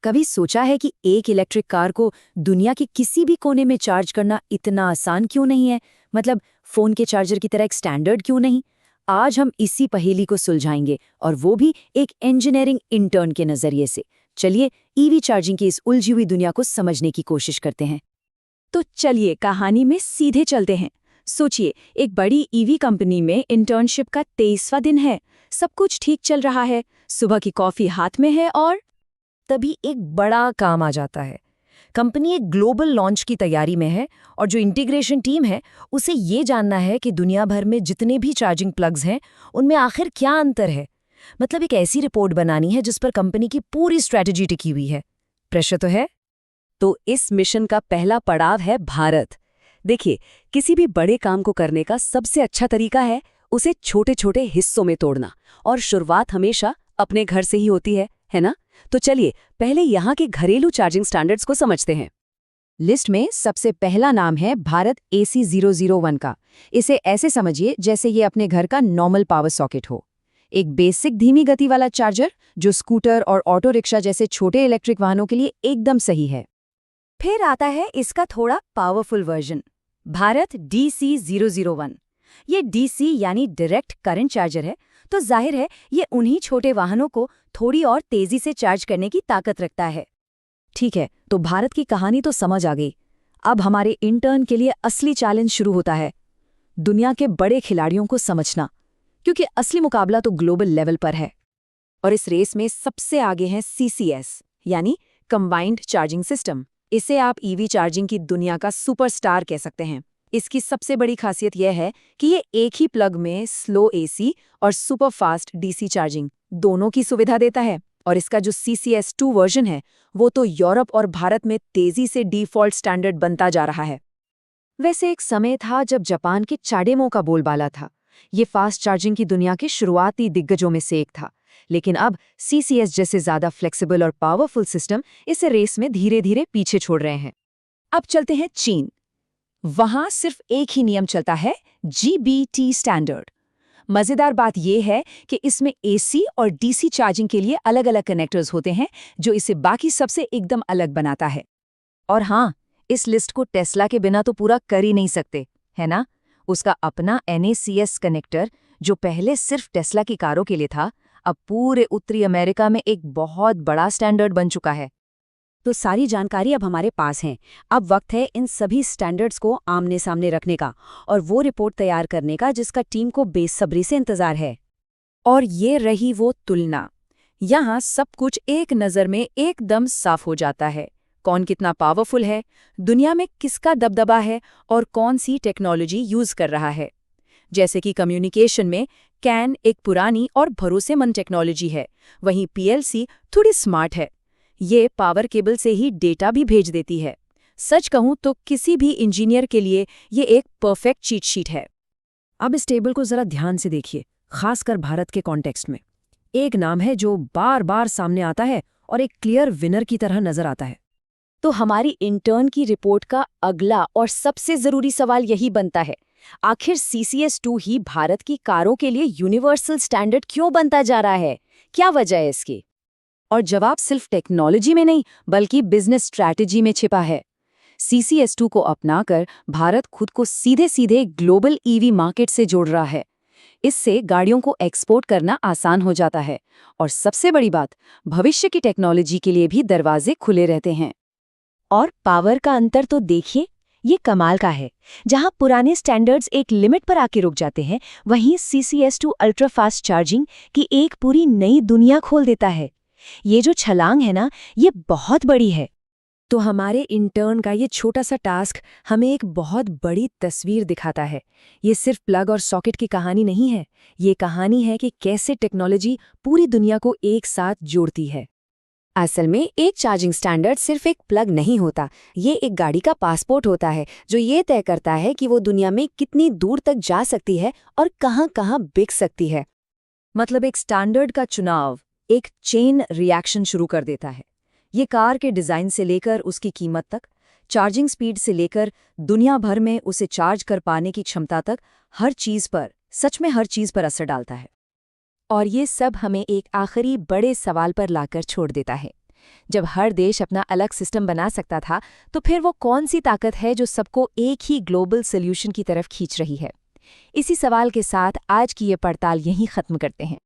कभी सोचा है कि एक इलेक्ट्रिक कार को दुनिया के किसी भी कोने में चार्ज करना इतना आसान क्यों नहीं है? मतलब फोन के चार्जर की तरह एक स्टैंडर्ड क्यों नहीं? आज हम इसी पहेली को सुलझाएंगे, और वो भी एक इंजीनियरिंग इंटर्न के नजरिए से। चलिए ईवी चार्जिंग की इस उलझी हुई दुनिया को समझने की कोशिश करते हैं। तो चलिए कहानी में सीधे चलते हैं। सोचिए, एक बड़ी ईवी कंपनी में इंटर्नशिप का 23वां दिन है। सब कुछ ठीक चल रहा है, सुबह की कॉफी हाथ में है, और तभी एक बड़ा काम आ जाता है। कंपनी एक ग्लोबल लॉन्च की तैयारी में है, और जो इंटीग्रेशन टीम है उसे ये जानना है कि दुनिया भर में जितने भी चार्जिंग प्लग्स हैं उनमें आखिर क्या अंतर है। मतलब एक ऐसी रिपोर्ट बनानी है जिस पर कंपनी की पूरी स्ट्रैटेजी टिकी हुई है। प्रेशर तो है। तो इस मिशन का पहला पड़ाव है भारत। देखिए, किसी भी बड़े काम को करने का सबसे अच्छा तरीका है उसे छोटे छोटे हिस्सों में तोड़ना, और शुरुआत हमेशा अपने घर से ही होती है ना? तो चलिए पहले यहाँ के घरेलू चार्जिंग स्टैंडर्ड्स को समझते हैं। लिस्ट में सबसे पहला नाम है भारत AC001 का। इसे ऐसे समझिए जैसे ये अपने घर का नॉर्मल पावर सॉकेट हो। एक बेसिक धीमी गति वाला चार्जर जो स्कूटर और ऑटो रिक्शा जैसे छोटे इलेक्ट्रिक वाहनों के लिए एकदम सही है। फिर आता है इसका थोड़ा पावरफुल वर्जन, भारत DC001। ये DC यानी डायरेक्ट करंट चार्जर है, तो जाहिर है ये उन्हीं छोटे वाहनों को थोड़ी और तेजी से चार्ज करने की ताकत रखता है। ठीक है, तो भारत की कहानी तो समझ आ गई। अब हमारे इंटर्न के लिए असली चैलेंज शुरू होता है, दुनिया के बड़े खिलाड़ियों को समझना, क्योंकि असली मुकाबला तो ग्लोबल लेवल पर है। और इस रेस में सबसे आगे हैं CCS यानी कंबाइंड चार्जिंग सिस्टम। इसे आप ईवी चार्जिंग की दुनिया का सुपरस्टार कह सकते हैं। इसकी सबसे बड़ी खासियत यह है कि ये एक ही प्लग में स्लो AC और सुपर फास्ट DC चार्जिंग दोनों की सुविधा देता है। और इसका जो CCS2 वर्जन है वो तो यूरोप और भारत में तेजी से डिफ़ॉल्ट स्टैंडर्ड बनता जा रहा है। वैसे एक समय था जब जापान के चाडेमो का बोलबाला था। ये फास्ट चार्जिंग की दुनिया के शुरुआती दिग्गजों में से एक था। लेकिन अब CCS जैसे ज्यादा फ्लेक्सिबल और पावरफुल सिस्टम इसे रेस में धीरे धीरे पीछे छोड़ रहे हैं। अब चलते हैं चीन। वहां सिर्फ एक ही नियम चलता है, GBT स्टैंडर्ड। मजेदार बात यह है कि इसमें AC और DC चार्जिंग के लिए अलग अलग कनेक्टर्स होते हैं, जो इसे बाकी सबसे एकदम अलग बनाता है। और हाँ, इस लिस्ट को टेस्ला के बिना तो पूरा कर ही नहीं सकते, है ना? उसका अपना NACS कनेक्टर, जो पहले सिर्फ टेस्ला की कारों के लिए था, अब पूरे उत्तरी अमेरिका में एक बहुत बड़ा स्टैंडर्ड बन चुका है। तो सारी जानकारी अब हमारे पास है। अब वक्त है इन सभी स्टैंडर्ड्स को आमने सामने रखने का, और वो रिपोर्ट तैयार करने का जिसका टीम को बेसब्री से इंतजार है। और ये रही वो तुलना। यहाँ सब कुछ एक नज़र में एकदम साफ हो जाता है। कौन कितना पावरफुल है, दुनिया में किसका दबदबा है, और कौन सी टेक्नोलॉजी यूज कर रहा है। जैसे कि कम्युनिकेशन में कैन एक पुरानी और भरोसेमंद टेक्नोलॉजी है, वहीं PLC थोड़ी स्मार्ट है। ये पावर केबल से ही डेटा भी भेज देती है। सच कहूं तो किसी भी इंजीनियर के लिए ये एक परफेक्ट चीट शीट है। अब इस टेबल को जरा ध्यान से देखिए, खासकर भारत के कॉन्टेक्स्ट में। एक नाम है जो बार बार सामने आता है और एक क्लियर विनर की तरह नजर आता है। तो हमारी इंटर्न की रिपोर्ट का अगला और सबसे जरूरी सवाल यही बनता है, आखिर CCS2 ही भारत की कारों के लिए यूनिवर्सल स्टैंडर्ड क्यों बनता जा रहा है? क्या वजह है इसकी? और जवाब सिर्फ टेक्नोलॉजी में नहीं, बल्कि बिजनेस स्ट्रैटेजी में छिपा है। CCS2 को अपनाकर भारत खुद को सीधे सीधे ग्लोबल ईवी मार्केट से जोड़ रहा है। इससे गाड़ियों को एक्सपोर्ट करना आसान हो जाता है, और सबसे बड़ी बात, भविष्य की टेक्नोलॉजी के लिए भी दरवाजे खुले रहते हैं। और पावर का अंतर तो देखिए, ये कमाल का है। जहां पुराने स्टैंडर्ड्स एक लिमिट पर आके रुक जाते हैं, वहीं CCS2 अल्ट्रा फास्ट चार्जिंग की एक पूरी नई दुनिया खोल देता है। ये जो छलांग है ना, ये बहुत बड़ी है। तो हमारे इंटर्न का ये छोटा सा टास्क हमें एक बहुत बड़ी तस्वीर दिखाता है। ये सिर्फ प्लग और सॉकेट की कहानी नहीं है, ये कहानी है कि कैसे टेक्नोलॉजी पूरी दुनिया को एक साथ जोड़ती है। असल में एक चार्जिंग स्टैंडर्ड सिर्फ एक प्लग नहीं होता, ये एक गाड़ी का पासपोर्ट होता है, जो ये तय करता है कि वो दुनिया में कितनी दूर तक जा सकती है और कहाँ-कहाँ बिक सकती है। मतलब एक स्टैंडर्ड का चुनाव एक चेन रिएक्शन शुरू कर देता है। ये कार के डिज़ाइन से लेकर उसकी कीमत तक, चार्जिंग स्पीड से लेकर दुनिया भर में उसे चार्ज कर पाने की क्षमता तक, हर चीज़ पर, सच में हर चीज़ पर असर डालता है। और ये सब हमें एक आखिरी बड़े सवाल पर लाकर छोड़ देता है जब हर देश अपना अलग सिस्टम बना सकता था, तो फिर वो कौन सी ताकत है जो सबको एक ही ग्लोबल सॉल्यूशन की तरफ खींच रही है? इसी सवाल के साथ आज की ये पड़ताल यहीं खत्म करते हैं।